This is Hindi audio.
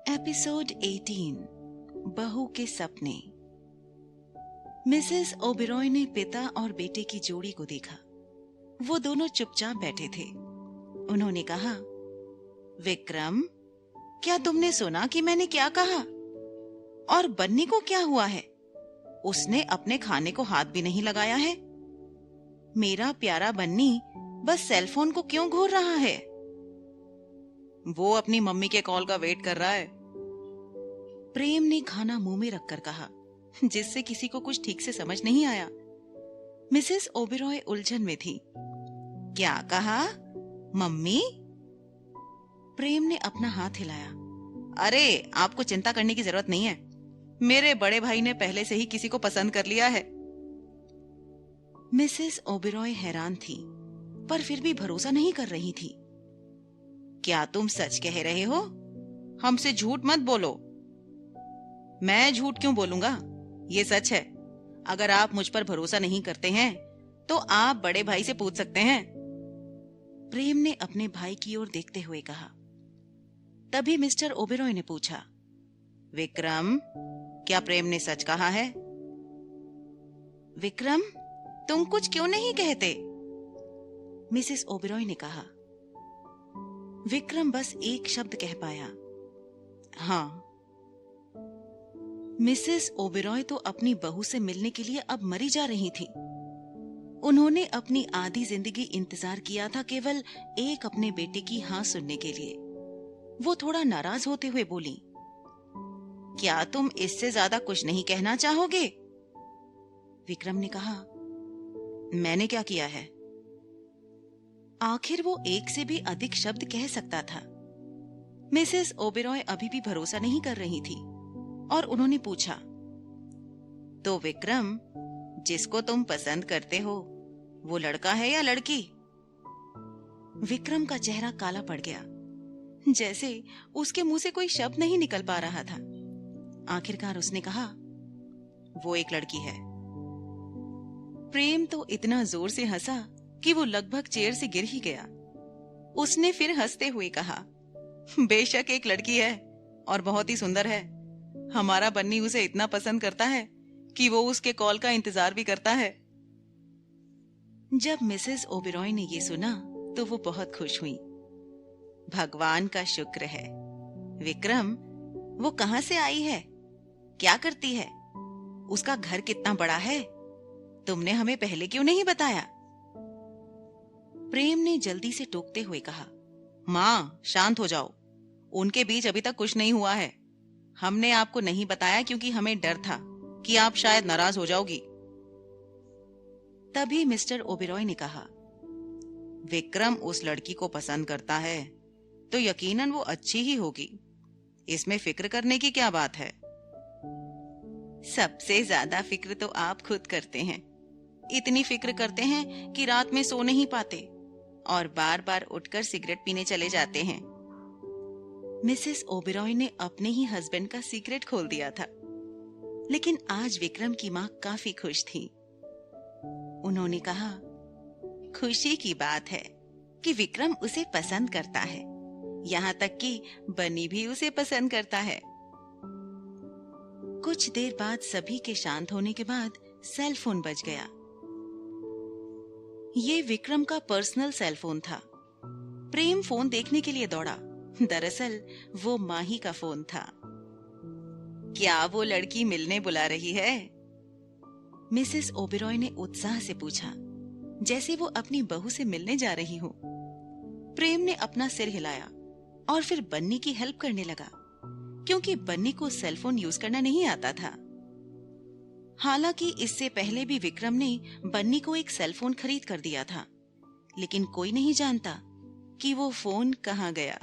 एपिसोड 18 बहू के सपने। मिसेस ओबेरॉय ने पिता और बेटे की जोड़ी को देखा। वो दोनों चुपचाप बैठे थे। उन्होंने कहा, विक्रम, क्या तुमने सुना कि मैंने क्या कहा? और बन्नी को क्या हुआ है? उसने अपने खाने को हाथ भी नहीं लगाया है। मेरा प्यारा बन्नी बस सेलफोन को क्यों घूर रहा है? वो अपनी मम्मी के कॉल का वेट कर रहा है। प्रेम ने खाना मुंह में रखकर कहा, जिससे किसी को कुछ ठीक से समझ नहीं आया। मिसेस ओबेरॉय उलझन में थी। क्या कहा? मम्मी? प्रेम ने अपना हाथ हिलाया। अरे, आपको चिंता करने की जरूरत नहीं है। मेरे बड़े भाई ने पहले से ही किसी को पसंद कर लिया है। मिसेस ओबेरॉय हैरान थी, पर फिर भी भरोसा नहीं कर रही थी। क्या तुम सच कह रहे हो? हमसे झूठ मत बोलो। मैं झूठ क्यों बोलूंगा? ये सच है। अगर आप मुझ पर भरोसा नहीं करते हैं तो आप बड़े भाई से पूछ सकते हैं। प्रेम ने अपने भाई की ओर देखते हुए कहा। तभी मिस्टर ओबेरॉय ने पूछा, विक्रम, क्या प्रेम ने सच कहा है? विक्रम, तुम कुछ क्यों नहीं कहते? मिसेस ओबेरॉय ने कहा। विक्रम बस एक शब्द कह पाया, हाँ। मिसेस ओबेरॉय तो अपनी बहू से मिलने के लिए अब मरी जा रही थी। उन्होंने अपनी आधी जिंदगी इंतजार किया था केवल एक अपने बेटे की हाँ सुनने के लिए। वो थोड़ा नाराज होते हुए बोली, क्या तुम इससे ज्यादा कुछ नहीं कहना चाहोगे? विक्रम ने कहा, मैंने क्या किया है? आखिर वो एक से भी अधिक शब्द कह सकता था। मिसेस ओबेरॉय अभी भी भरोसा नहीं कर रही थी और उन्होंने पूछा, तो विक्रम, जिसको तुम पसंद करते हो वो लड़का है या लड़की? विक्रम का चेहरा काला पड़ गया, जैसे उसके मुंह से कोई शब्द नहीं निकल पा रहा था। आखिरकार उसने कहा, वो एक लड़की है। प्रेम तो इतना जोर से हंसा कि वो लगभग चेयर से गिर ही गया। उसने फिर हंसते हुए कहा, बेशक एक लड़की है और बहुत ही सुंदर है। हमारा बन्नी उसे इतना पसंद करता है कि वो उसके कॉल का इंतजार भी करता है। जब मिसेस ओबेरॉय ने ये सुना तो वो बहुत खुश हुई। भगवान का शुक्र है। विक्रम, वो कहां से आई है? क्या करती है? उसका घर कितना बड़ा है? तुमने हमें पहले क्यों नहीं बताया? प्रेम ने जल्दी से टोकते हुए कहा, माँ, शांत हो जाओ। उनके बीच अभी तक कुछ नहीं हुआ है। हमने आपको नहीं बताया क्योंकि हमें डर था कि आप शायद नाराज हो जाओगी। तभी मिस्टर ओबेरॉय ने कहा, विक्रम उस लड़की को पसंद करता है तो यकीनन वो अच्छी ही होगी। इसमें फिक्र करने की क्या बात है? सबसे ज्यादा फिक्र तो आप खुद करते हैं। इतनी फिक्र करते हैं कि रात में सो नहीं पाते और बार बार उठकर सिगरेट पीने चले जाते हैं। मिसेस ओबेरॉय ने अपने ही हस्बैंड का सीक्रेट खोल दिया था। लेकिन आज विक्रम की मां काफी खुश थी। उन्होंने कहा, खुशी की बात है कि विक्रम उसे पसंद करता है, यहाँ तक कि बनी भी उसे पसंद करता है। कुछ देर बाद सभी के शांत होने के बाद सेल फोन बज गया। ये विक्रम का पर्सनल सेल फोन था। प्रेम फोन देखने के लिए दौड़ा। दरअसल वो माही का फोन था। क्या वो लड़की मिलने बुला रही है? मिसेस ओबेरॉय ने उत्साह से पूछा, जैसे वो अपनी बहू से मिलने जा रही हो। प्रेम ने अपना सिर हिलाया और फिर बन्नी की हेल्प करने लगा, क्योंकि बन्नी को सेलफोन यूज करना नहीं आता था। हालांकि इससे पहले भी विक्रम ने बन्नी को एक सेलफोन खरीद कर दिया था, लेकिन कोई नहीं जानता कि वो फोन कहाँ गया।